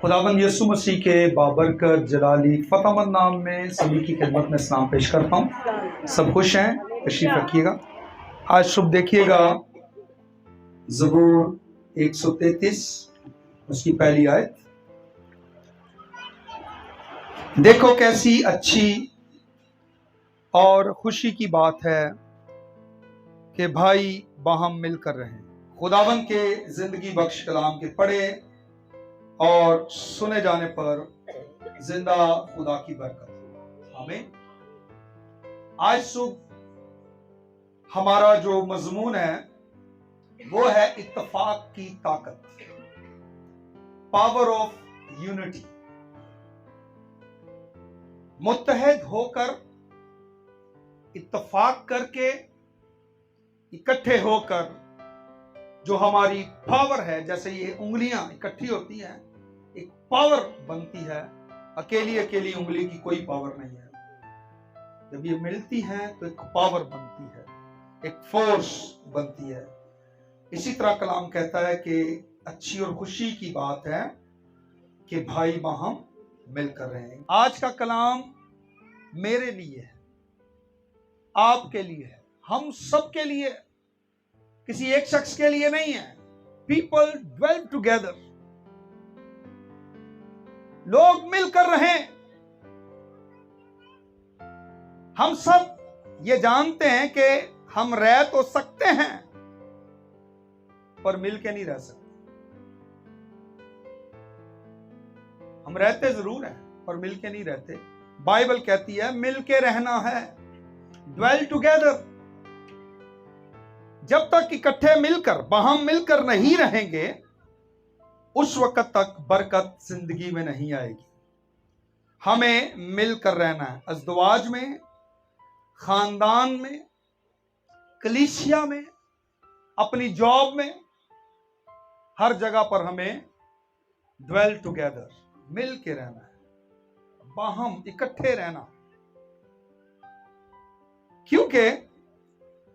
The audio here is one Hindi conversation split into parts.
खुदावंद यीशु मसीह के बाबरकत जलाली फतामंद नाम में सभी की खिदमत में सलाम पेश करता हूँ। सब खुश हैं, तशरीफ रखिएगा। आज शुभ देखिएगा ज़बूर 133 उसकी पहली आयत। देखो कैसी अच्छी और खुशी की बात है कि भाई बाहम मिलकर रहें। खुदावंद के जिंदगी बख्श कलाम के पढ़े और सुने जाने पर जिंदा खुदा की बरकत। आमीन। आज सुबह हमारा जो मजमून है वो है इत्तफाक की ताकत, पावर ऑफ यूनिटी। मुत्तहद होकर, इत्तफाक करके, इकट्ठे होकर जो हमारी पावर है, जैसे ये उंगलियां इकट्ठी होती हैं एक पावर बनती है। अकेली अकेली उंगली की कोई पावर नहीं है। जब ये मिलती हैं तो एक पावर बनती है, एक फोर्स बनती है। इसी तरह कलाम कहता है कि अच्छी और खुशी की बात है कि भाई बाहम मिलकर रहें। आज का कलाम मेरे लिए है, आपके लिए है, हम सब के लिए, किसी एक शख्स के लिए नहीं है। पीपल ड्वेल टुगेदर, लोग मिलकर रहें। हम सब ये जानते हैं कि हम रह तो सकते हैं पर मिलके नहीं रह सकते। हम रहते जरूर हैं पर मिलके नहीं रहते। बाइबल कहती है मिलके रहना है, ड्वेल टुगेदर। जब तक इकट्ठे मिलकर, बाहम मिलकर नहीं रहेंगे, उस वक्त तक बरकत जिंदगी में नहीं आएगी। हमें मिलकर रहना है, अज़दवाज में, खानदान में, कलीसिया में, अपनी जॉब में, हर जगह पर हमें ड्वेल टुगेदर, मिल के रहना है, बाहम इकट्ठे रहना। क्योंकि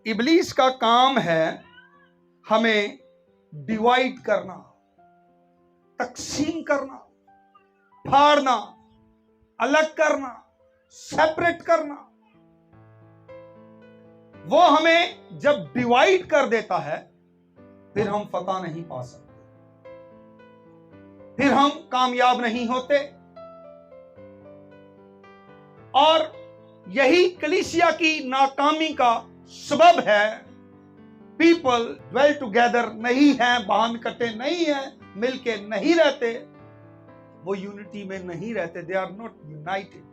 इब्लीस का काम है हमें डिवाइड करना, तकसीम करना, फाड़ना, अलग करना, सेपरेट करना। वो हमें जब डिवाइड कर देता है फिर हम फतह नहीं पा सकते, फिर हम कामयाब नहीं होते। और यही कलीसिया की नाकामी का सबब है। पीपल ड्वेल टुगेदर नहीं है, बाहम इकट्ठे नहीं है, मिलके नहीं रहते, वो यूनिटी में नहीं रहते। They are not united.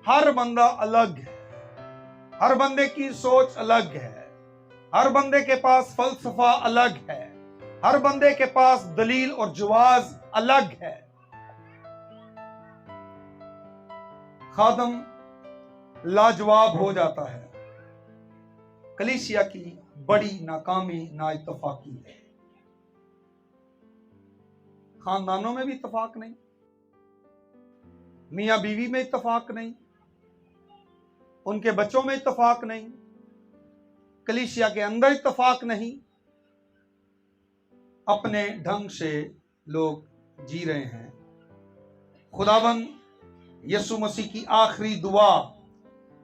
हर बंदा अलग है, हर बंदे की सोच अलग है, हर बंदे के पास फलसफा अलग है, हर बंदे के पास दलील और जवाब अलग है। खादम लाजवाब हो जाता है। कलीसिया की बड़ी नाकामी नाइत्तफाकी है। खानदानों में भी इत्तफाक नहीं, मियां बीवी में इत्तफाक नहीं, उनके बच्चों में इत्तफाक नहीं, कलीसिया के अंदर इत्तफाक नहीं। अपने ढंग से लोग जी रहे हैं। खुदावन यीशु मसीह की आखिरी दुआ,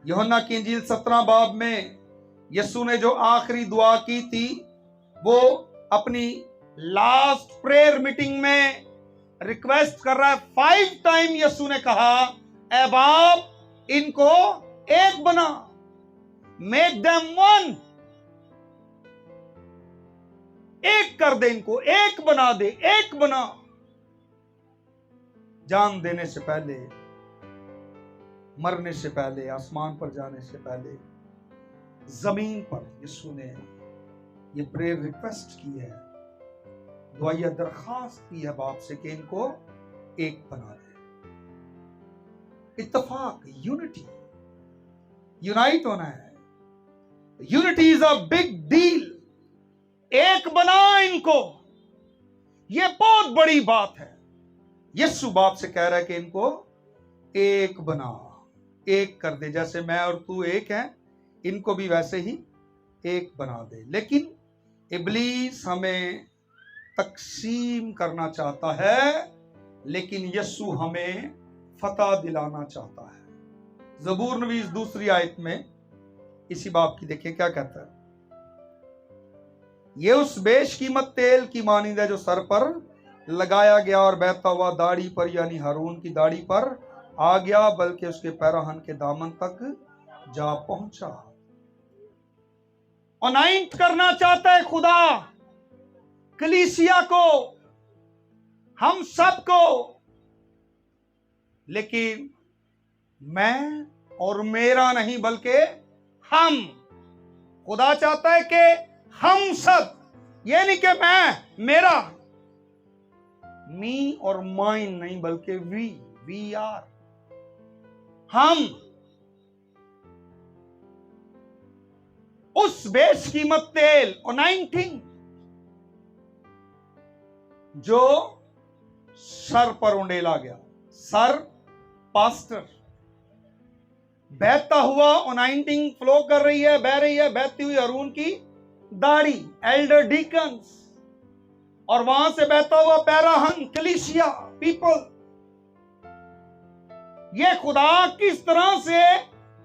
यूहन्ना की इंजील 17 बाब में यीशु ने जो आखिरी दुआ की थी, वो अपनी लास्ट प्रेयर मीटिंग में रिक्वेस्ट कर रहा है। 5 टाइम यीशु ने कहा, ऐ बाप इनको एक बना, मेक देम वन, एक कर दे, इनको एक बना दे, एक बना। जान देने से पहले, मरने से पहले, आसमान पर जाने से पहले, जमीन पर यीशु ने ये प्रेयर रिक्वेस्ट की है, दुआया दरखास्त की है बाप से कि इनको एक बना दे। इत्तफाक, यूनिटी, यूनाइट होना है। Unity is a big deal. एक बना इनको, ये बहुत बड़ी बात है। यीशु बाप से कह रहा है कि इनको एक बना, एक कर दे। जैसे मैं और तू एक हैं, इनको भी वैसे ही एक बना दे। लेकिन इब्लीस हमें तकसीम करना चाहता है, लेकिन यीशु हमें फतह दिलाना चाहता है। ज़बूर नवीस दूसरी आयत में इसी बाब की देखिए क्या कहता है। ये उस बेशकीमत तेल की मानिंद है जो सर पर लगाया गया और बहता हुआ दाढ़ी पर यानी हारून की दाढ़ी पर आ गया, बल्कि उसके पैराहन के दामन तक जा पहुंचा। अनाइंट करना चाहता है खुदा कलीसिया को, हम सबको, लेकिन मैं और मेरा नहीं बल्कि हम। खुदा चाहता है कि हम सब, ये नहीं कि मैं मेरा, मी और माइन नहीं बल्कि वी आर, हम उस बेशकीमत तेल अनाइंटिंग जो सर पर उंडेला गया, सर पास्टर, बहता हुआ अनाइंटिंग फ्लो कर रही है, बह रही है, बहती हुई हारून की दाढ़ी, एल्डर डीकन्स, और वहां से बहता हुआ पैराहन, कलीसिया, पीपल। ये खुदा किस तरह से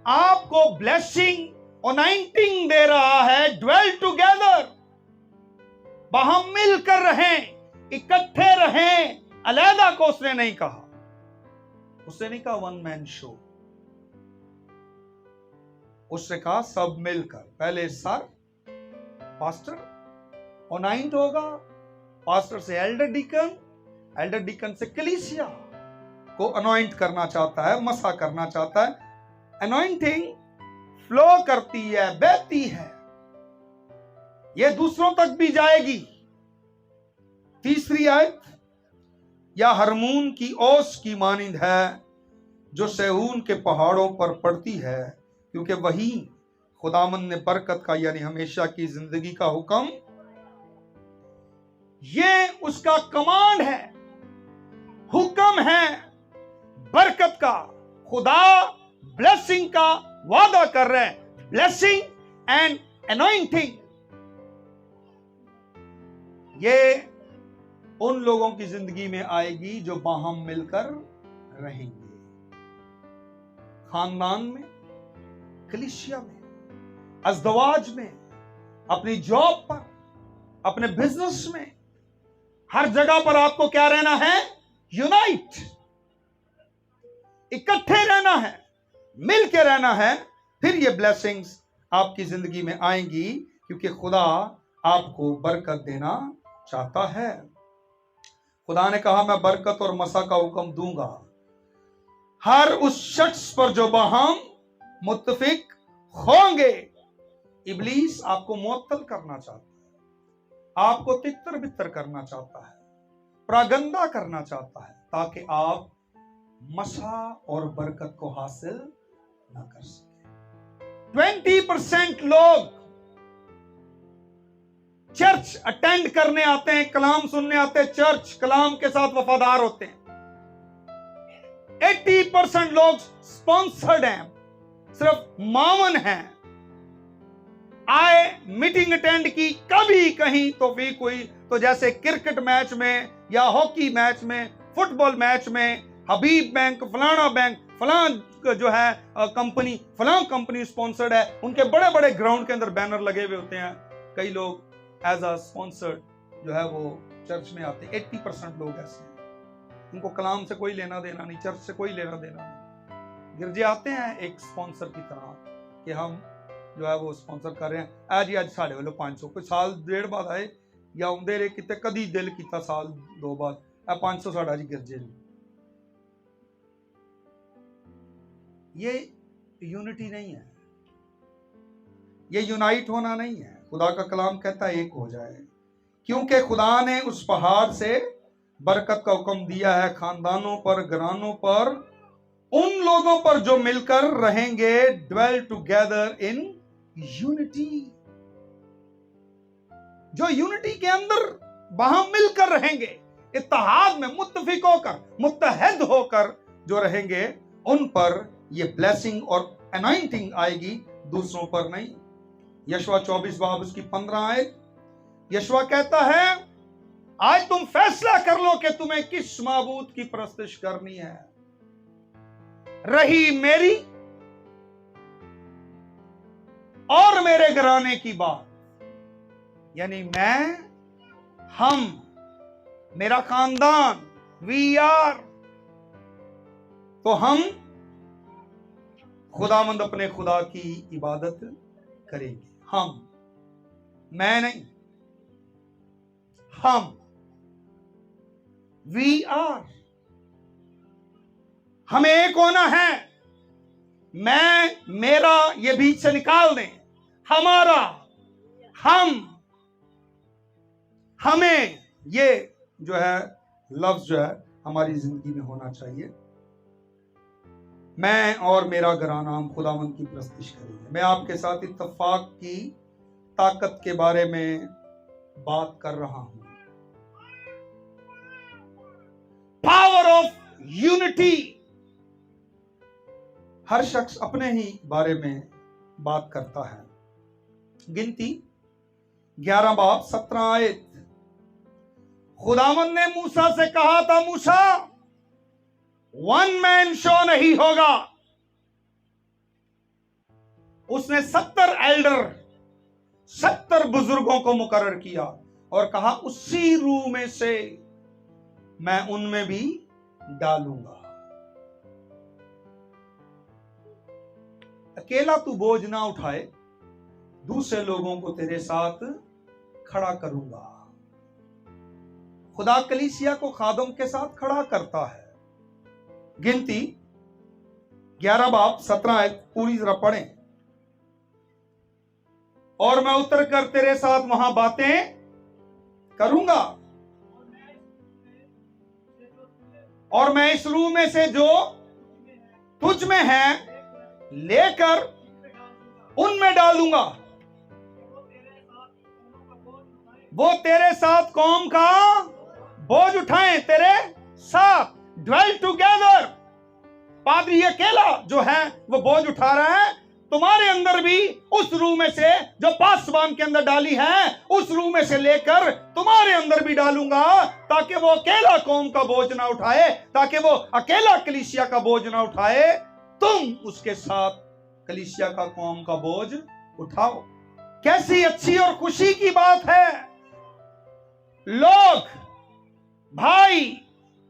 आपको ब्लेसिंग अनाइंटिंग दे रहा है। ड्वेल टुगेदर, वहां मिलकर रहें, इकट्ठे रहें, अलहदा को उसने नहीं कहा। उसने नहीं कहा वन मैन शो, उसने कहा सब मिलकर। पहले सर पास्टर अनाइंट होगा, पास्टर से एल्डर डीकन से कलीसिया को अनॉइंट करना चाहता है, मसा करना चाहता है। अनॉइंटिंग फ्लो करती है, बहती है, ये दूसरों तक भी जाएगी। तीसरी आयत, या हरमून की ओस की मानिंद है जो सेहून के पहाड़ों पर पड़ती है, क्योंकि वही खुदामंद ने बरकत का यानी हमेशा की जिंदगी का हुक्म, ये उसका कमांड है, हुक्म है बरकत का। खुदा ब्लेसिंग का वादा कर रहे हैं, ब्लेसिंग एंड अनॉइंटिंग। ये उन लोगों की जिंदगी में आएगी जो बाहम मिलकर रहेंगे, खानदान में, कलीसिया में, अज़दवाज में, अपनी जॉब पर, अपने बिजनेस में, हर जगह पर आपको क्या रहना है? यूनाइट, इकट्ठे रहना है, मिल के रहना है। फिर ये ब्लेसिंग्स आपकी जिंदगी में आएंगी, क्योंकि खुदा आपको बरकत देना चाहता है। खुदा ने कहा मैं बरकत और मसा का हुक्म दूंगा हर उस शख्स पर जो बाहम मुत्तफिक होंगे। इब्लीस आपको मुअत्तल करना चाहता है, आपको तितर बितर करना चाहता है, प्रागंदा करना चाहता है, ताकि आप मसा और बरकत को हासिल ना कर सके। 20% लोग चर्च अटेंड करने आते हैं, कलाम सुनने आते हैं, चर्च कलाम के साथ वफादार होते हैं। 80% लोग स्पॉन्सर्ड हैं, सिर्फ मावन हैं, आए, मीटिंग अटेंड की, कभी कहीं तो भी कोई, तो जैसे क्रिकेट मैच में या हॉकी मैच में, फुटबॉल मैच में, हबीब बैंक, फलाना बैंक, फलान जो है कंपनी, फलान कंपनी स्पॉन्सर्ड है, उनके बड़े बड़े ग्राउंड के अंदर बैनर लगे हुए होते हैं। कई लोग एज अ स्पॉन्सर्ड जो है वो चर्च में आते हैं। 80% लोग ऐसे हैं, उनको कलाम से कोई लेना देना नहीं, चर्च से कोई लेना देना नहीं। गिरजे आते हैं एक स्पॉन्सर की तरह कि हम जो है वो स्पॉन्सर कर रहे हैं, आज साढ़े वालों 500, कोई साल डेढ़ बाद आए या आउंदे रहे किते, कदी दिल किया साल दो बाद 500 साढ़ा जी गिरजे। ये यूनिटी नहीं है, ये यूनाइट होना नहीं है। खुदा का कलाम कहता है एक हो जाए, क्योंकि खुदा ने उस पहाड़ से बरकत का हुक्म दिया है खानदानों पर, घरानों पर, उन लोगों पर जो मिलकर रहेंगे। ड्वेल टुगेदर इन यूनिटी, जो यूनिटी के अंदर वहां मिलकर रहेंगे, इत्तेहाद में मुत्तफिक होकर, मुत्तहद होकर जो रहेंगे, उन पर ये ब्लेसिंग और अनॉइंटिंग आएगी, दूसरों पर नहीं। यशवा 24 बाब उसकी 15 आयत, यशवा कहता है आज तुम फैसला कर लो कि तुम्हें किस माबूद की परस्तिश करनी है। रही मेरी और मेरे घराने की बात, यानी मैं, हम, मेरा खानदान, वी आर, तो हम खुदावंद अपने खुदा की इबादत करेंगे। हम, मैं नहीं, हम, वी आर, हमें एक होना है। मैं, मेरा, ये बीच से निकाल दें। हमारा, हम, हमें, ये जो है लफ्ज जो है हमारी जिंदगी में होना चाहिए। मैं और मेरा घराना हम खुदावंद की परस्तिश करेंगे। मैं आपके साथ इत्तफाक की ताकत के बारे में बात कर रहा हूं। Power of unity. हर शख्स अपने ही बारे में बात करता है। गिनती 11 बाब 17 आयत। खुदावंद ने मूसा से कहा था, मूसा, वन मैन शो नहीं होगा। उसने 70 एल्डर, 70 बुजुर्गों को मुकर्रर किया और कहा उसी रूह में से मैं उनमें भी डालूंगा। अकेला तू बोझ ना उठाए, दूसरे लोगों को तेरे साथ खड़ा करूंगा। खुदा कलीसिया को खादम के साथ खड़ा करता है। गिनती 11 बाब 17 आयत पूरी जरा पढ़ें। और मैं उतर कर तेरे साथ वहां बातें करूंगा, और मैं इस रूह में से जो तुझ में है लेकर उनमें डालूंगा। वो तेरे साथ कौम का बोझ उठाएं, तेरे साथ ड्वेल टुगेदर। पादरी अकेला जो है वो बोझ उठा रहा है। तुम्हारे अंदर भी उस रूह में से जो पासबान के अंदर डाली है, उस रूह में से लेकर तुम्हारे अंदर भी डालूंगा, ताकि वो अकेला कौम का बोझ ना उठाए, ताकि वो अकेला कलीसिया का बोझ ना उठाए। तुम उसके साथ कलीसिया का कौम का बोझ उठाओ। कैसी अच्छी और खुशी की बात है। लोग, भाई,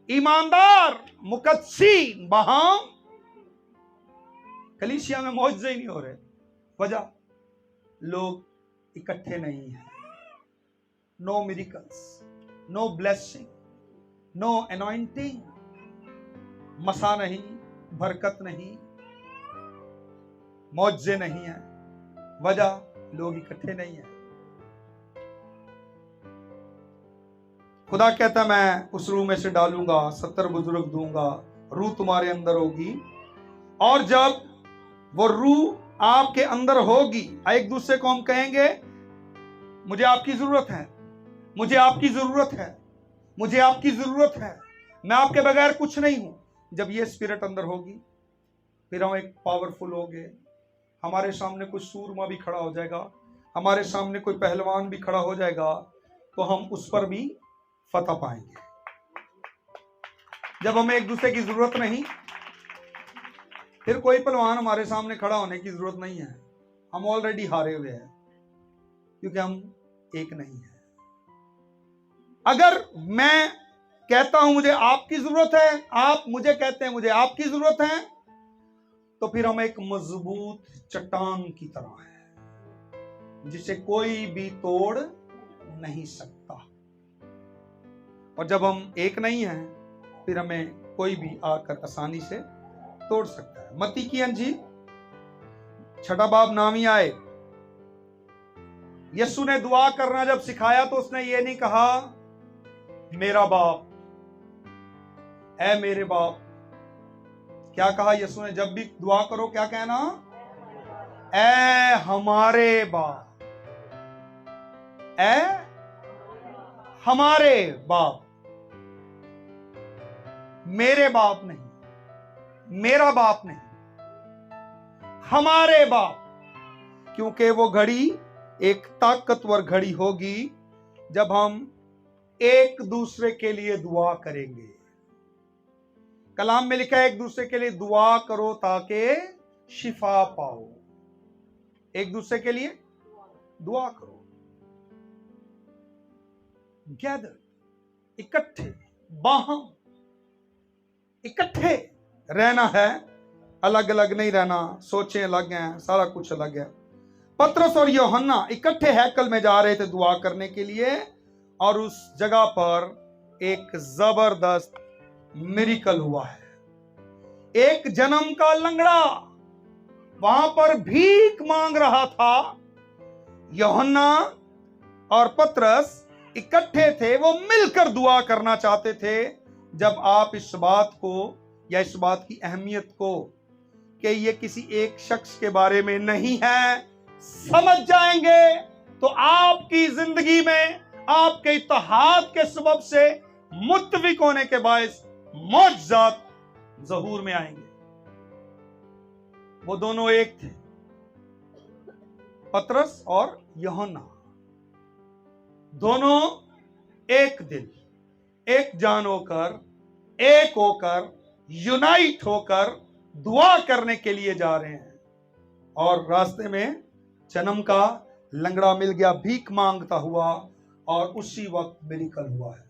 ईमानदार, मुकद्सी, बहाम, कलीसिया में मौजूद ही नहीं हो रहे। वजह, लोग इकट्ठे नहीं हैं। No miracles, no blessing, no anointing, मसा नहीं, बरकत नहीं, मौजे नहीं है। वजह, लोग इकट्ठे नहीं हैं। खुदा कहता मैं उस रूह में से डालूंगा, 70 बुजुर्ग दूंगा, रूह तुम्हारे अंदर होगी। और जब वो रूह आपके अंदर होगी, एक दूसरे को हम कहेंगे मुझे आपकी जरूरत है, मुझे आपकी जरूरत है, मुझे आपकी जरूरत है, मैं आपके बगैर कुछ नहीं हूं। जब ये स्पिरिट अंदर होगी, फिर हम एक पावरफुल होंगे। हमारे सामने कोई सूरमा भी खड़ा हो जाएगा, हमारे सामने कोई पहलवान भी खड़ा हो जाएगा, तो हम उस पर भी फतह पाएंगे। जब हमें एक दूसरे की जरूरत नहीं, फिर कोई पहलवान हमारे सामने खड़ा होने की जरूरत नहीं है। हम ऑलरेडी हारे हुए हैं, क्योंकि हम एक नहीं है। अगर मैं कहता हूं मुझे आपकी जरूरत है, आप मुझे कहते हैं मुझे आपकी जरूरत है, तो फिर हम एक मजबूत चट्टान की तरह है जिसे कोई भी तोड़ नहीं सकता। और जब हम एक नहीं हैं, फिर हमें कोई भी आकर आसानी से तोड़ सकता है। मत्ती की अंजील 6 बाब नामी आए। यीशु ने दुआ करना जब सिखाया तो उसने ये नहीं कहा मेरा बाप, ऐ मेरे बाप। क्या कहा यीशु ने? जब भी दुआ करो क्या कहना? ऐ हमारे बाप, ऐ हमारे बाप। मेरे बाप नहीं, मेरा बाप नहीं, हमारे बाप। क्योंकि वो घड़ी एक ताकतवर घड़ी होगी जब हम एक दूसरे के लिए दुआ करेंगे। कलाम में लिखा है एक दूसरे के लिए दुआ करो ताकि शिफा पाओ। एक दूसरे के लिए दुआ करो। गैदर, इकट्ठे, बाहम, इकट्ठे रहना है, अलग अलग नहीं रहना। सोचें अलग हैं, सारा कुछ अलग है। पतरस और यूहन्ना इकट्ठे हैकल में जा रहे थे दुआ करने के लिए, और उस जगह पर एक जबरदस्त मिरेकल हुआ है। एक जन्म का लंगड़ा वहां पर भीख मांग रहा था। यूहन्ना और पतरस इकट्ठे थे, वो मिलकर दुआ करना चाहते थे। जब आप इस बात को या इस बात की अहमियत को कि ये किसी एक शख्स के बारे में नहीं है समझ जाएंगे, तो आपकी जिंदगी में आपके इत्तेहाद के सबब से मुत्तफिक होने के बायस मौजज़ात ज़हूर में आएंगे। वो दोनों एक थे, पतरस और यूहन्ना, दोनों एक दिल, एक जान होकर, एक होकर, यूनाइट होकर दुआ करने के लिए जा रहे हैं। और रास्ते में जन्म का लंगड़ा मिल गया भीख मांगता हुआ, और उसी वक्त मिरेकल हुआ है।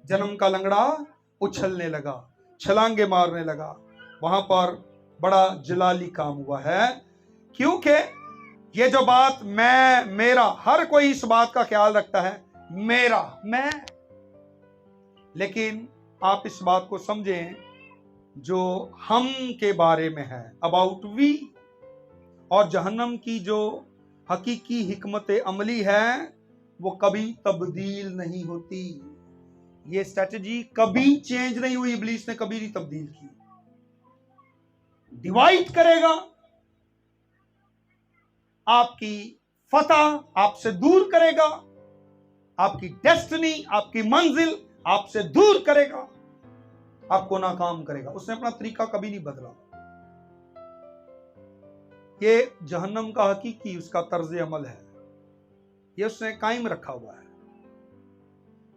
जन्म का लंगड़ा उछलने लगा, छलांगे मारने लगा। वहां पर बड़ा जलाली काम हुआ है, क्योंकि ये जो बात मैं मेरा, हर कोई इस बात का ख्याल रखता है मेरा, मैं। लेकिन आप इस बात को समझें जो हम के बारे में है, अबाउट वी। और जहन्नम की जो हकीकी हिकमत अमली है वो कभी तब्दील नहीं होती। ये स्ट्रेटजी कभी चेंज नहीं हुई, इब्लीस ने कभी नहीं तब्दील की। डिवाइड करेगा, आपकी फतह आपसे दूर करेगा, आपकी डेस्टिनी, आपकी मंजिल आपसे दूर करेगा, आपको नाकाम करेगा। उसने अपना तरीका कभी नहीं बदला। ये जहन्नम का हकीकी उसका तर्ज अमल है, ये उसने कायम रखा हुआ है।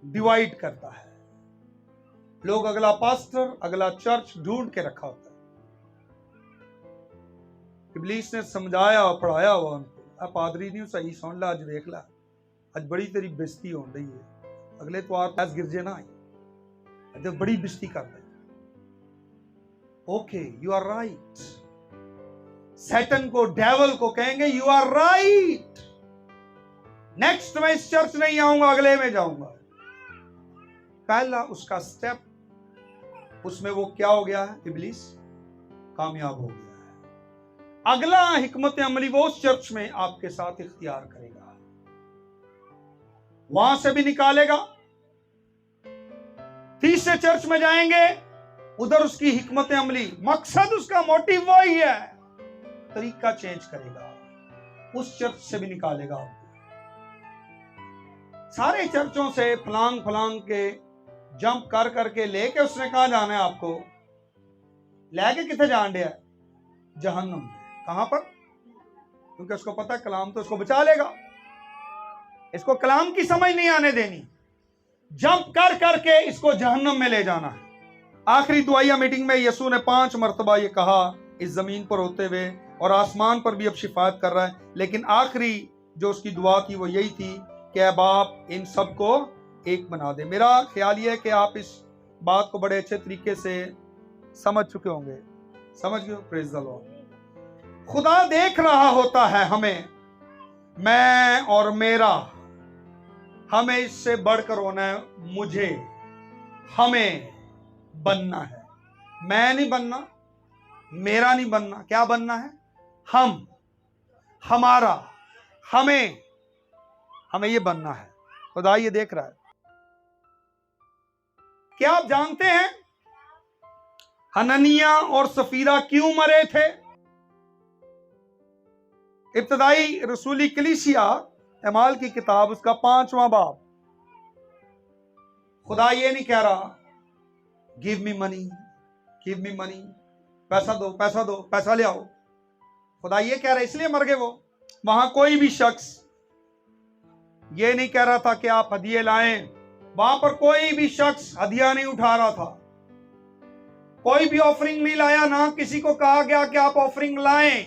डिवाइड करता है, लोग अगला पास्टर, अगला चर्च ढूंढ के रखा होता है। इब्लीस ने समझाया और पढ़ाया हुआ उनको, पादरी नहीं सही सुन ला, अज वेख ला, अज बड़ी तेरी बेइज्जती हो रही है, अगले तो आज गिरजे ना आई, अज बड़ी बेइज्जती कर रही। Okay, you are right. Satan को, डेविल को कहेंगे यू आर राइट, नेक्स्ट मैं इस चर्च नहीं आऊंगा, अगले में जाऊंगा। पहला उसका स्टेप, उसमें वो क्या हो गया है, इब्लीस कामयाब हो गया है। अगला हिकमत अमली वो उस चर्च में आपके साथ इख्तियार करेगा, वहां से भी निकालेगा। तीसरे चर्च में जाएंगे, उधर उसकी हिकमत अमली, मकसद उसका मोटिव वही है, तरीका चेंज करेगा, उस चर्च से भी निकालेगा। सारे चर्चों से फलांग फलांग के जंप कर करके लेके उसने कहा जाना है आपको, लेके किथे जान दिया, जहन्नम। कहां पर? क्योंकि उसको पता है कलाम तो उसको बचा लेगा, इसको कलाम की समझ नहीं आने देनी, जंप कर करके इसको जहन्नम में ले जाना है। आखिरी दुआया मीटिंग में यीशु ने 5 मरतबा ये कहा इस जमीन पर होते हुए, और आसमान पर भी अब शिफात कर रहा है, लेकिन आखिरी जो उसकी दुआ थी वो यही थी कि ऐ बाप इन सबको एक बना दे। मेरा ख्याल ये है कि आप इस बात को बड़े अच्छे तरीके से समझ चुके होंगे, समझ गए? Praise the Lord. खुदा देख रहा होता है हमें, मैं और मेरा, हमें इससे बढ़कर होना है, मुझे, हमें बनना है। मैं नहीं बनना, मेरा नहीं बनना, क्या बनना है? हम, हमारा, हमें ये बनना है। खुदा ये देख रहा है। क्या आप जानते हैं हननिया और सफीरा क्यों मरे थे? इब्तदाई रसूली कलीसिया अमाल की किताब उसका 5वां बाब, खुदा ये नहीं कह रहा give me money, give me money, पैसा दो, पैसा दो, पैसा ले आओ। खुदा ये कह रहा है इसलिए मर गए वो। वहां कोई भी शख्स ये नहीं कह रहा था कि आप हदिये लाएं, वहां पर कोई भी शख्स हदिया नहीं उठा रहा था, कोई भी ऑफरिंग नहीं लाया, ना किसी को कहा गया कि आप ऑफरिंग लाएं,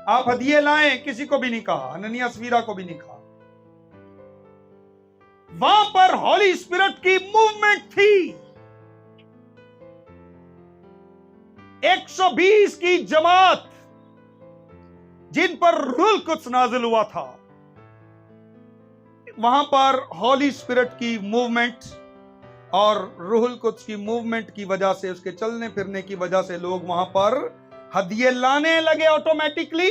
आप हदिये लाएं, किसी को भी नहीं कहा, हननिया सफीरा को भी नहीं कहा। वहां पर हॉली स्पिरिट की मूवमेंट थी। 120 की जमात जिन पर रूल कुछ नाजिल हुआ था, वहां पर हॉली स्पिरिट की मूवमेंट और रूहुल कुद्स की मूवमेंट की वजह से, उसके चलने फिरने की वजह से लोग वहां पर हदिये लाने लगे। ऑटोमेटिकली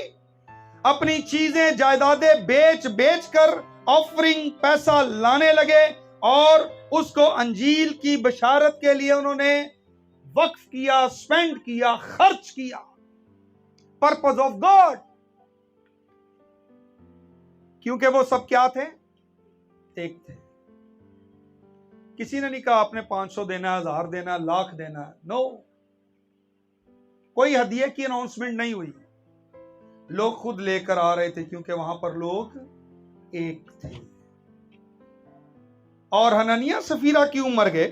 अपनी चीजें जायदादें बेच बेच कर ऑफरिंग पैसा लाने लगे और उसको अंजील की बशारत के लिए उन्होंने वक्फ किया, स्पेंड किया, खर्च किया। पर्पस ऑफ गॉड, क्योंकि वो सब क्या थे? एक थे। किसी ने नहीं कहा आपने 500 देना, 1000 देना, लाख देना। नो, कोई हदिये की अनाउंसमेंट नहीं हुई। लोग खुद लेकर आ रहे थे, क्योंकि वहां पर लोग एक थे। और हननिया सफीरा क्यों मर गए?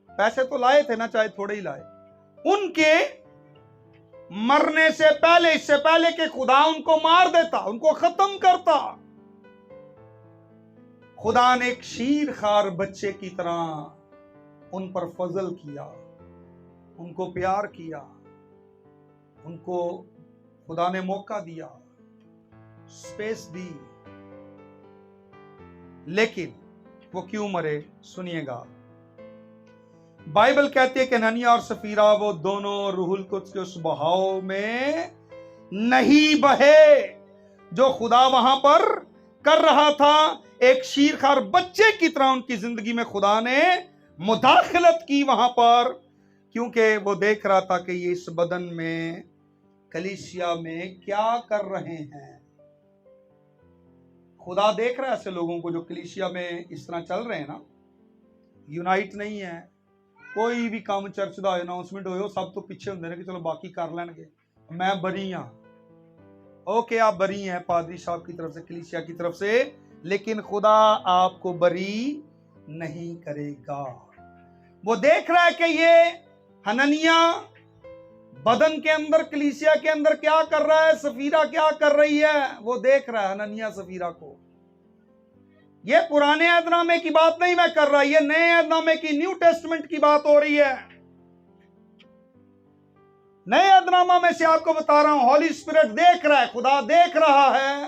पैसे तो लाए थे ना, चाहे थोड़े ही लाए। उनके मरने से पहले, इससे पहले कि खुदा उनको मार देता, उनको खत्म करता, खुदा ने एक शीर खार बच्चे की तरह उन पर फजल किया, उनको प्यार किया, उनको खुदा ने मौका दिया, स्पेस दी। लेकिन वो क्यों मरे? सुनिएगा। बाइबल कहती है कि हननिया और सफीरा वो दोनों रूहुल कुद्स के उस बहाव में नहीं बहे जो खुदा वहां पर कर रहा था। एक शीरखार बच्चे की तरह उनकी जिंदगी में खुदा ने मुदाखलत की वहां पर, क्योंकि वो देख रहा था कि ये इस बदन में, कलीसिया में क्या कर रहे हैं। खुदा देख रहा है ऐसे लोगों को जो कलीसिया में इस तरह चल रहे हैं ना, यूनाइट नहीं है। कोई भी काम चर्च का अनाउंसमेंट हो, सब तो पीछे होंगे कि चलो बाकी कर लेंगे, मैं बरी हाँ। ओके, आप बरी हैं पादरी साहब की तरफ से, कलीसिया की तरफ से, लेकिन खुदा आपको बरी नहीं करेगा। वो देख रहा है कि ये हननिया बदन के अंदर, कलीसिया के अंदर क्या कर रहा है, सफीरा क्या कर रही है। वो देख रहा है हननिया सफीरा को। ये पुराने अहदनामे की बात नहीं मैं कर रहा, ये नए अहदनामे की, न्यू टेस्टमेंट की बात हो रही है। नए अहदनामा में से आपको बता रहा हूं, हॉली स्पिरिट देख रहा है, खुदा देख रहा है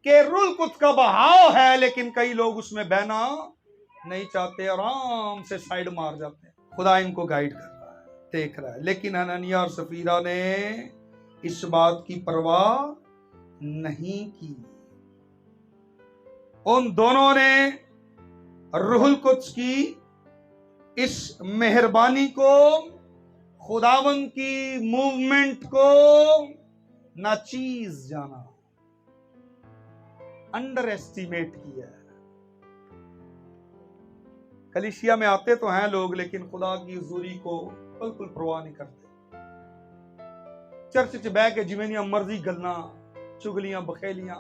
कि रूहुल कुद्स का बहाव है, लेकिन कई लोग उसमें बहना नहीं चाहते, आराम से साइड मार जाते हैं। खुदा इनको गाइड कर रहा है, देख रहा है। लेकिन हननिया और सफीरा ने इस बात की परवाह नहीं की। उन दोनों ने रूहुल कुद्स की इस मेहरबानी को, खुदावंद की मूवमेंट को नाचीज जाना, अंडर एस्टिमेट किया। कलीसिया में आते तो हैं लोग, लेकिन खुदा की हुजूरी को बिल्कुल परवाह नहीं करते। चर्च च बह के जिवें दियां मर्जी गल्लां, चुगलियां, बखेलियां,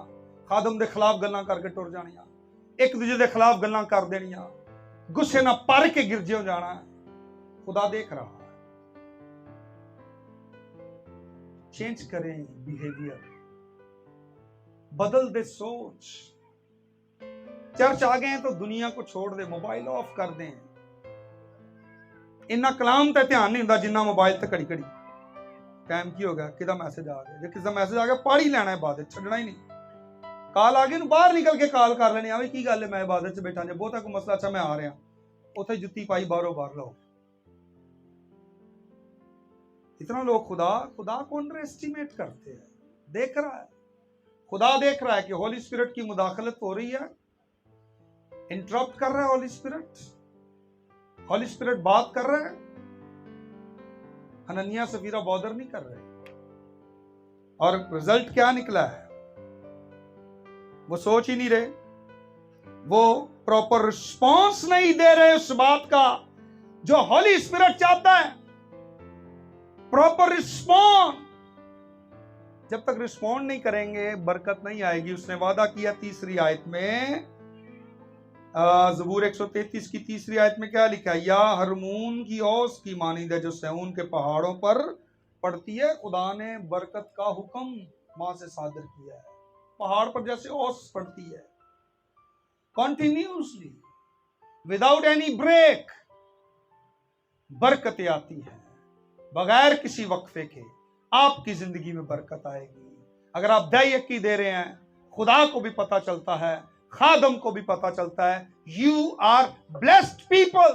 खादम दे खिलाफ गल्लां करके टुर जानियां, एक दूजे दे खिलाफ गल्लां कर देनियां, गुस्से ना पर के गिरजे हो जाना। खुदा देख रहा है। चेंज करें बिहेवियर, बदल दे सोच। चर्च आ गए हैं तो दुनिया को छोड़ दे, मोबाइल ऑफ कर दें। इन्ना कलाम ते ध्यान नहीं होता जिन्ना मोबाइल ते घड़ी घड़ी। टाइम की हो गया, किदा मैसेज आ गया, किसी मैसेज आ गया पढ़ ही लेना है, बाद छड़ना ही नहीं। काल आ गई, बाहर निकल के काल कर लेनी, आवे की गल है, मैं इबादत च बैठा जे, बहुत कोई मसला, अच्छा मैं आ रहा, उथे जुत्ती पाई बाहरों बाहर लो। इतना लोग खुदा को अंडर एस्टिमेट करते हैं। देख रहा है, खुदा देख रहा है कि होली स्पिरिट की मुदाखलत हो रही है, इंटरप्ट कर रहा है होली स्पिरिट बात कर रहा है। हननिया सफीरा बॉदर नहीं कर रहे, और रिजल्ट क्या निकला है वो सोच ही नहीं रहे, वो प्रॉपर रिस्पॉन्स नहीं दे रहे उस बात का जो होली स्पिरिट चाहता है। प्रॉपर रिस्पॉन्ड, जब तक रिस्पॉन्ड नहीं करेंगे बरकत नहीं आएगी। उसने वादा किया तीसरी आयत में ज़बूर 133 की तीसरी आयत में क्या लिखा है? या हरमून की औस की मानिंद है जो सैऊन के पहाड़ों पर पड़ती है। खुदा ने बरकत का हुक्म मां से सादर किया है। पहाड़ पर जैसे औस पड़ती है, कॉन्टिन्यूसली विदाउट एनी ब्रेक बरकतें आती हैं, बगैर किसी वक्फे के। आपकी जिंदगी में बरकत आएगी अगर आप दयकी दे रहे हैं। खुदा को भी पता चलता है, खादम को भी पता चलता है, यू आर ब्लेस्ड पीपल।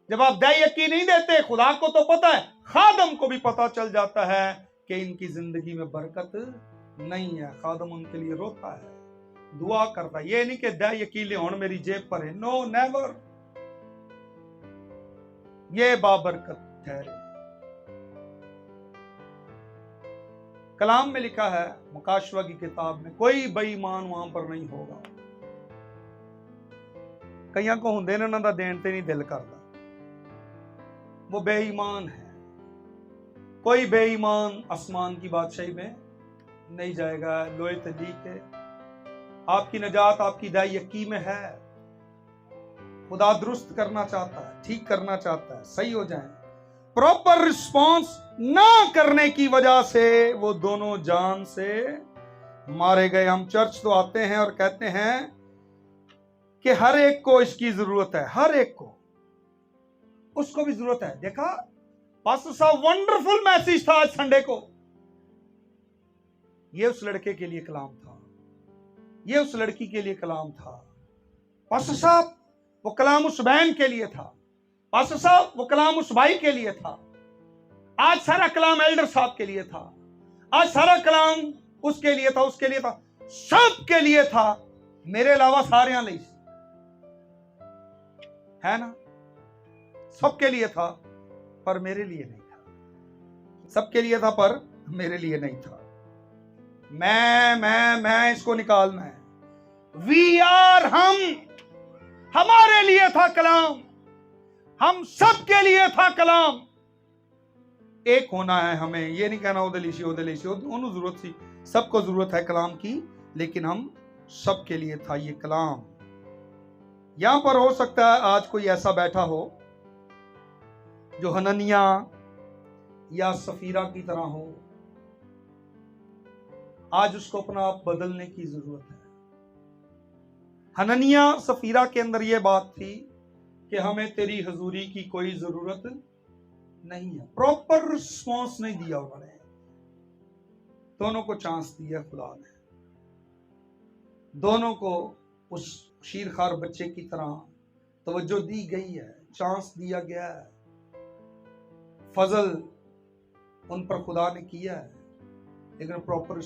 जब आप दयकी नहीं देते, खुदा को तो पता है, खादम को भी पता चल जाता है कि इनकी जिंदगी में बरकत नहीं है। खादम उनके लिए रोता है, दुआ करता है। ये नहीं कि दयकीले होन मेरी जेब पर है, नो नेवर। ये बाबरकत ठहरे। कलाम में लिखा है, मुकाशवा की किताब में, कोई बेईमान वहां पर नहीं होगा। कईयां को हुंदे ने उन्हां दा देण ते नहीं दिल करदा, वो बेईमान है। कोई बेईमान आसमान की बादशाही में नहीं जाएगा। लोहे तलीक है, आपकी नजात आपकी दयकी में है। खुदा दुरुस्त करना चाहता है, ठीक करना चाहता है, सही हो जाए। प्रॉपर रिस्पॉन्स ना करने की वजह से वो दोनों जान से मारे गए। हम चर्च तो आते हैं और कहते हैं कि हर एक को इसकी जरूरत है, हर एक को, उसको भी जरूरत है। देखा पास्टर साहब, वंडरफुल मैसेज था आज संडे को। ये उस लड़के के लिए कलाम था, ये उस लड़की के लिए कलाम था। पास्टर साहब, वो कलाम उस बहन के लिए था। पास्टर साहब, वो कलाम उस भाई के लिए था। आज सारा कलाम एल्डर साहब के लिए था। आज सारा कलाम उसके लिए था, उसके लिए था, सब के लिए था, मेरे अलावा सारे लिए है ना। सबके लिए था पर मेरे लिए नहीं था। सबके लिए था पर मेरे लिए नहीं था। मैं इसको निकालना है। वी आर, हमारे लिए था कलाम, हम सब के लिए था कलाम। एक होना है हमें, ये नहीं कहना उदलिशी उन्होंने जरूरत थी, सबको जरूरत है कलाम की, लेकिन हम सब के लिए था ये कलाम। यहां पर हो सकता है आज कोई ऐसा बैठा हो जो हननिया या सफीरा की तरह हो। आज उसको अपना आप बदलने की जरूरत है। हननिया सफीरा के अंदर यह बात थी कि हमें तेरी हजूरी की कोई जरूरत नहीं है। प्रॉपर रिस्पॉन्स नहीं दिया उन्होंने। दोनों को चांस दिया खुदा ने, दोनों को उस शीरखार बच्चे की तरह तवज्जो दी गई है, चांस दिया गया है, फजल उन पर खुदा ने किया है, लेकिन प्रॉपर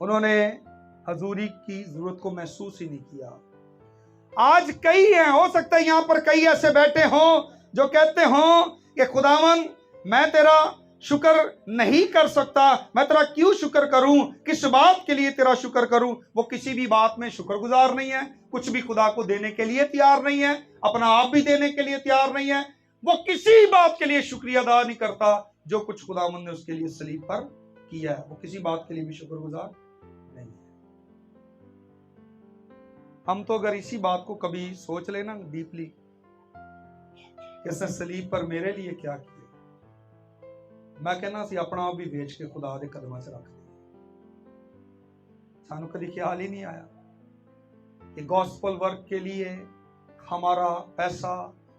उन्होंने हजूरी की जरूरत को महसूस ही नहीं किया। आज कई हैं, हो सकता है यहां पर कई ऐसे बैठे हों जो कहते हों कि खुदावन मैं तेरा शुक्र नहीं कर सकता, मैं तेरा क्यों शुक्र करूं, किस बात के लिए तेरा शुक्र करूं। वो किसी भी बात में शुक्रगुजार नहीं है, कुछ भी खुदा को देने के लिए तैयार नहीं है, अपना आप भी देने के लिए तैयार नहीं है। वो किसी बात के लिए शुक्रिया अदा नहीं करता जो कुछ खुदावंद ने उसके लिए सलीब पर किया है। वो किसी बात के लिए भी शुक्रगुजार नहीं है। हम तो अगर इसी बात को कभी सोच लेना डीपली कि इसने सलीब पर मेरे लिए क्या किया, मैं कहना सी अपना आप भी बेच के खुदा के कदम च रख दे। सानू कभी ख्याल ही नहीं आया कि गॉस्पल वर्क के लिए हमारा पैसा,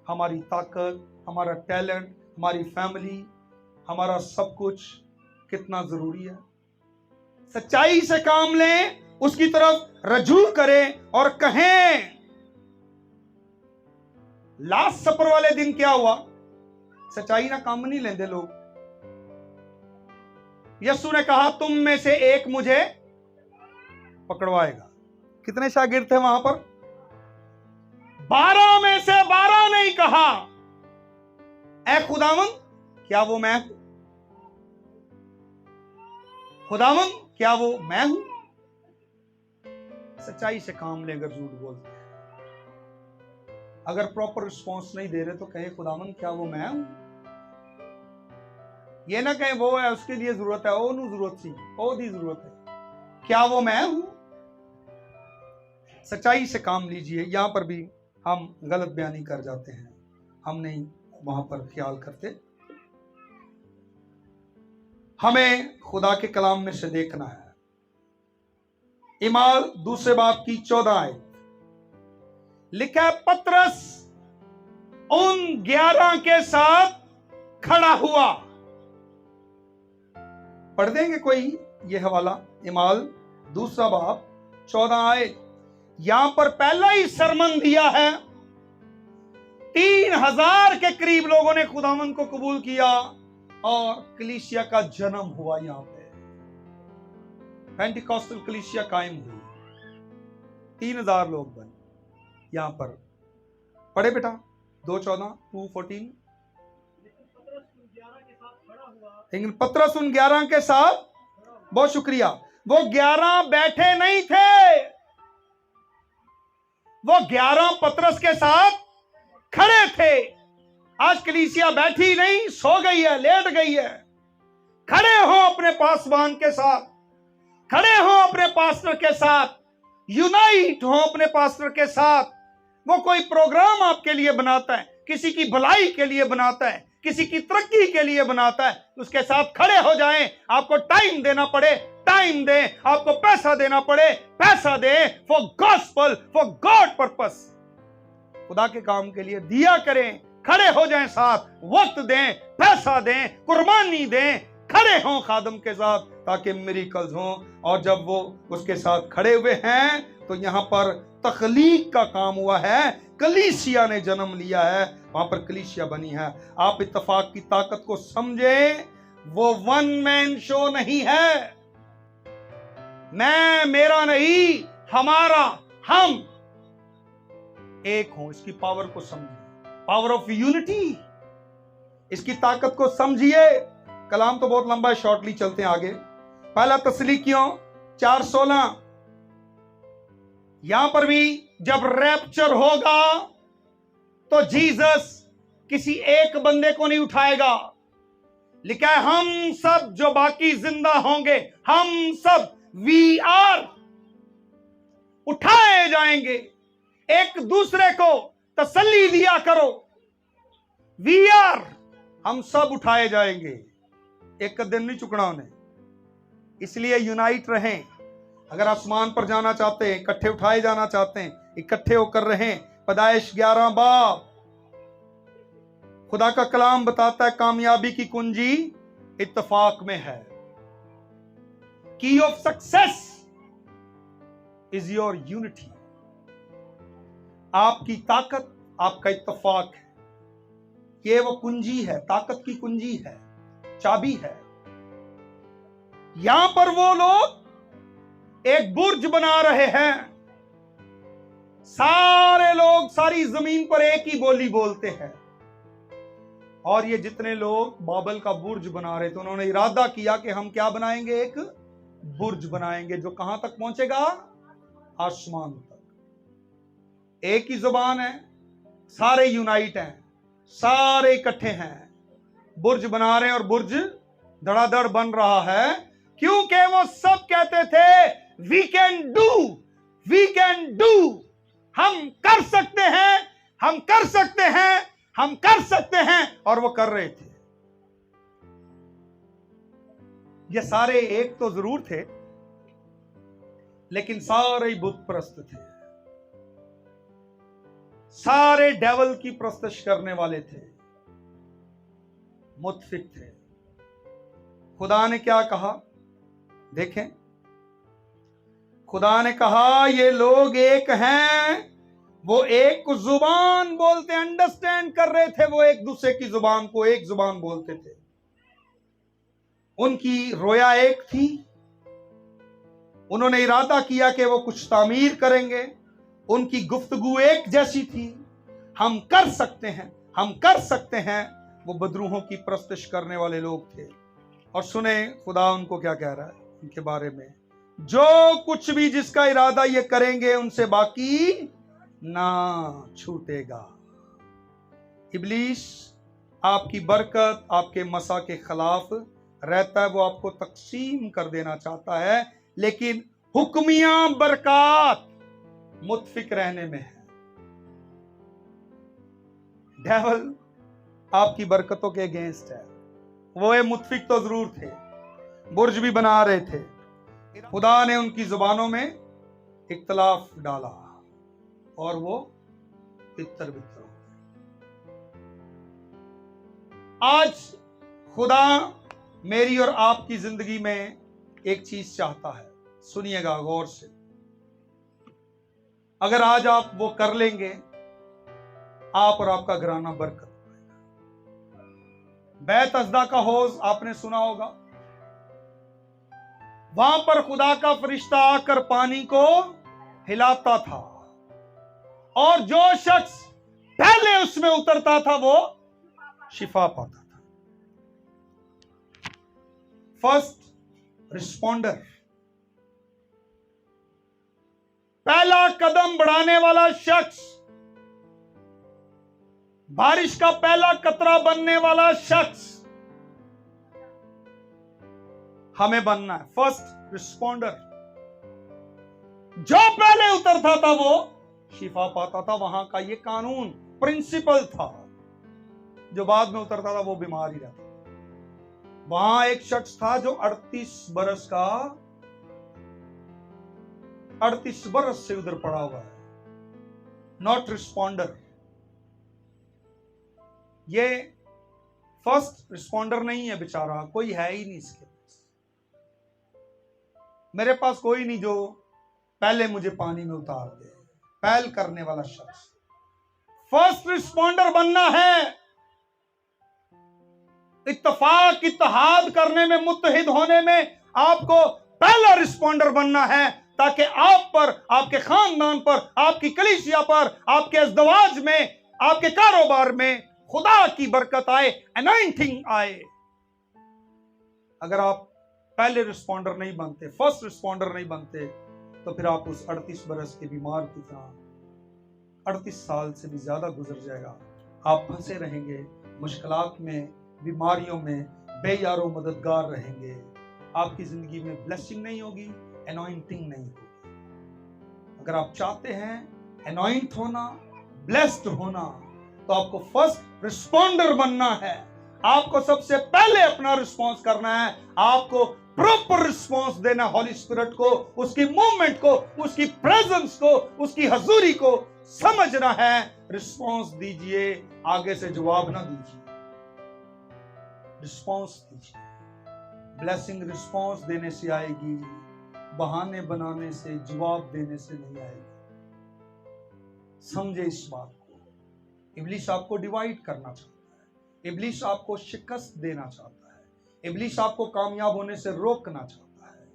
हमारी ताकत, हमारा टैलेंट, हमारी फैमिली, हमारा सब कुछ कितना जरूरी है। सच्चाई से काम लें, उसकी तरफ रजू करें और कहें। लास्ट सपर वाले दिन क्या हुआ? सच्चाई ना काम नहीं लेंदे लोग। यीशु ने कहा तुम में से एक मुझे पकड़वाएगा। कितने शागिर्द थे वहां पर? 12 में से 12 नहीं कहा ऐ खुदावन क्या वो मैं हूं? खुदावन क्या वो मैं हूं? सच्चाई से काम ले। अगर झूठ बोलते हैं, अगर प्रॉपर रिस्पॉन्स नहीं दे रहे तो कहे खुदावन क्या वो मैं हूं? ये ना कहे वो है उसके लिए जरूरत है, ओ नु जरूरत सी, ओ दी जरूरत है, क्या वो मैं हूं? सच्चाई से काम लीजिए। यहां पर भी हम गलत बयानी कर जाते हैं, हम नहीं वहां पर ख्याल करते। हमें खुदा के कलाम में से देखना है। इमाल दूसरे बाब की 14 आयत लिखा है, पतरस उन 11 के साथ खड़ा हुआ। पढ़ देंगे कोई ये हवाला, इमाल दूसरा बाब 14 आयत। यहां पर पहला ही सरमन दिया है, 3000 के करीब लोगों ने खुदावंद को कबूल किया और कलीसिया का जन्म हुआ। यहां पे पेंटिकॉस्टल कलीसिया कायम हुई, 3000 लोग बने। यहां पर पढ़े बेटा 2:14 2:14। लेकिन पतरस उन 11 के साथ, बहुत शुक्रिया, वो 11 बैठे नहीं थे, वो 11 पतरस के साथ खड़े थे। आज कलीसिया बैठी नहीं, सो गई है, लेट गई है। खड़े हो अपने पासवान के साथ, खड़े हो अपने पास्टर के साथ, यूनाइट हो अपने पास्टर के साथ। वो कोई प्रोग्राम आपके लिए बनाता है, किसी की भलाई के लिए बनाता है, किसी की तरक्की के लिए बनाता है, उसके साथ खड़े हो जाएं। आपको टाइम देना पड़े, टाइम दें, आपको पैसा देना पड़े, पैसा दें, for gospel, for God purpose, खुदा के काम के लिए दिया करें। खड़े हो जाएं, साथ वक्त दें, पैसा दें, कुर्बानी दें, खड़े हों खादम के साथ, ताकि मिरेकल्स हों। और जब वो उसके साथ खड़े हुए हैं तो यहां पर तख्लीक का काम हुआ है, कलीसिया ने जन्म लिया है, वहां पर कलीसिया बनी है। आप इत्तेफाक की ताकत को समझें, वो वन मैन शो नहीं है, मैं मेरा नहीं, हमारा, हम एक हों। इसकी पावर को समझिए, पावर ऑफ यूनिटी, इसकी ताकत को समझिए। कलाम तो बहुत लंबा है, शॉर्टली चलते हैं आगे। पहला तस्सलीकियों 4:16, यहां पर भी जब रैप्चर होगा तो जीसस किसी एक बंदे को नहीं उठाएगा। लिखा है, हम सब जो बाकी जिंदा होंगे, हम सब वी आर उठाए जाएंगे। एक दूसरे को तसल्ली दिया करो, वी आर, हम सब उठाए जाएंगे, एक दिन नहीं चुकना उन्हें। इसलिए यूनाइट रहें। अगर आसमान पर जाना चाहते हैं, इकट्ठे उठाए जाना चाहते हैं, इकट्ठे होकर रहें। पैदाइश 11 बाब, खुदा का कलाम बताता है कामयाबी की कुंजी इत्तेफाक में है। की of success is your unity. आपकी ताकत आपका इत्तेफाक है। ये वो कुंजी है, ताकत की कुंजी है, चाबी है। यहां पर वो लोग एक बुर्ज बना रहे हैं। सारे लोग सारी जमीन पर एक ही बोली बोलते हैं। और ये जितने लोग बाबल का बुर्ज बना रहे थे, उन्होंने इरादा किया कि हम क्या बनाएंगे, एक बुर्ज बनाएंगे जो कहां तक पहुंचेगा, आसमान तक। एक ही जुबान है, सारे यूनाइट हैं, सारे इकट्ठे हैं, बुर्ज बना रहे हैं। और बुर्ज धड़ाधड़ बन रहा है, क्योंकि वो सब कहते थे we can do, we can do, हम कर सकते हैं, हम कर सकते हैं, हम कर सकते हैं। और वो कर रहे थे। ये सारे एक तो जरूर थे, लेकिन सारे बुत परस्त थे, सारे डेवल की प्रस्तश करने वाले थे, मुत्फिक थे। खुदा ने क्या कहा, देखें, खुदा ने कहा ये लोग एक हैं, वो एक जुबान बोलते, अंडरस्टैंड कर रहे थे, वो एक दूसरे की जुबान को एक जुबान बोलते थे। उनकी रोया एक थी, उन्होंने इरादा किया कि वो कुछ तामीर करेंगे, उनकी गुफ्तगू एक जैसी थी, हम कर सकते हैं, हम कर सकते हैं। वो बदरूहों की प्रस्तश करने वाले लोग थे। और सुने खुदा उनको क्या कह रहा है उनके बारे में, जो कुछ भी जिसका इरादा ये करेंगे उनसे बाकी ना छूटेगा। इब्लीस आपकी बरकत, आपके मसा के खिलाफ रहता है, वो आपको तकसीम कर देना चाहता है। लेकिन हुक्मिया बरकत, मुत्फिक रहने में है। डेविल आपकी बरकतों के अगेंस्ट है। वो ये मुत्फिक तो जरूर थे, बुर्ज भी बना रहे थे। खुदा ने उनकी जुबानों में इख्तलाफ डाला और वो तितर बितर हो गए। आज खुदा मेरी और आपकी जिंदगी में एक चीज चाहता है, सुनिएगा गौर से। अगर आज आप वो कर लेंगे, आप और आपका घराना बरकत पाएगा। बैत अज़दा का हौज आपने सुना होगा। वहां पर खुदा का फरिश्ता आकर पानी को हिलाता था और जो शख्स पहले उसमें उतरता था वो शिफा पाता था। फर्स्ट रिस्पॉन्डर, पहला कदम बढ़ाने वाला शख्स, बारिश का पहला कतरा बनने वाला शख्स हमें बनना है। फर्स्ट रिस्पॉन्डर, जो पहले उतरता था वो शिफा पाता था। वहां का ये कानून, प्रिंसिपल था। जो बाद में उतरता था वो बीमार ही रहता था। वहां एक शख्स था जो 38 बरस का, 38 बरस से उधर पड़ा हुआ है, नॉट रिस्पॉन्डर। ये फर्स्ट रिस्पॉन्डर नहीं है बेचारा, कोई है ही नहीं इसके पास। मेरे पास कोई नहीं जो पहले मुझे पानी में उतार दे। पहल करने वाला शख्स, फर्स्ट रिस्पॉन्डर बनना है। इत्तफाक इत्तेहाद करने में, मुत्तहिद होने में आपको पहला रिस्पॉन्डर बनना है, ताकि आप पर, आपके खानदान पर, आपकी कलीसिया पर, आपके अज़दवाज में, आपके कारोबार में खुदा की बरकत आए, अनॉइंटिंग आए। अगर आप पहले रिस्पॉन्डर नहीं बनते, फर्स्ट रिस्पॉन्डर नहीं बनते, तो फिर आप उस 38 बरस के बीमार की तरह 38 साल से भी ज्यादा गुजर जाएगा। आप फंसे रहेंगे मुश्किलात में, बीमारियों में, बेयारो मददगार रहेंगे। आपकी जिंदगी में ब्लेसिंग नहीं होगी, अनॉइंटिंग नहीं होगी। अगर आप चाहते हैं अनॉइंट होना, ब्लेस्ड होना, तो आपको फर्स्ट रिस्पॉन्डर बनना है। आपको सबसे पहले अपना रिस्पॉन्स करना है। आपको प्रॉपर रिस्पॉन्स देना हॉली स्पिरिट को, उसकी मूवमेंट को, उसकी प्रेजेंस को, उसकी हजूरी को समझना है। रिस्पॉन्स दीजिए, आगे से जवाब ना दीजिए, रिस्पॉन्स दीजिए। ब्लेसिंग रिस्पॉन्स देने से आएगी, बहाने बनाने से, जवाब देने से नहीं आएगी। समझे इस बात को। इब्लीस आपको डिवाइड करना चाहता है, इब्लीस आपको शिकस्त देना चाहता है, इब्लीस आपको कामयाब होने से रोकना चाहता है।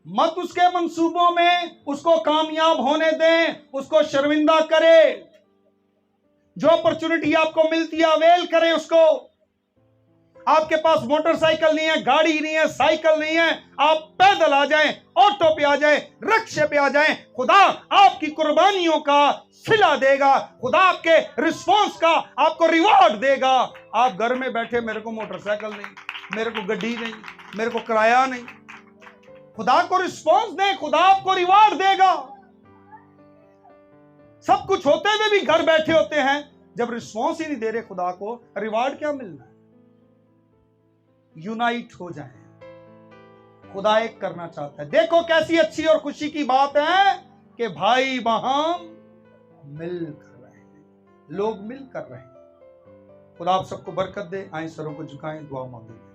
मत उसके मंसूबों में उसको कामयाब होने दें, उसको शर्मिंदा करे। जो अपॉर्चुनिटी आपको मिलती है अवेल करें उसको। आपके पास मोटरसाइकिल नहीं है, गाड़ी नहीं है, साइकिल नहीं है, आप पैदल आ जाएं, ऑटो पे आ जाएं, रिक्शे पे आ जाएं। खुदा आपकी कुर्बानियों का सिला देगा, खुदा आपके रिस्पॉन्स का आपको रिवॉर्ड देगा। आप घर में बैठे, मेरे को मोटरसाइकिल नहीं, मेरे को गड्डी नहीं, मेरे को किराया नहीं, खुदा को रिस्पॉन्स दें, खुदा आपको रिवॉर्ड देगा। सब कुछ होते हुए भी घर बैठे होते हैं, जब रिस्पॉन्स ही नहीं दे रहे खुदा को, रिवॉर्ड क्या मिलना है? यूनाइट हो जाए। खुदा एक करना चाहता है। देखो कैसी अच्छी और खुशी की बात है कि भाई बहन मिल कर रहे हैं, लोग मिल कर रहे हैं। खुदा आप सबको बरकत दे। आए सरों को झुकाएं, दुआ मांगे।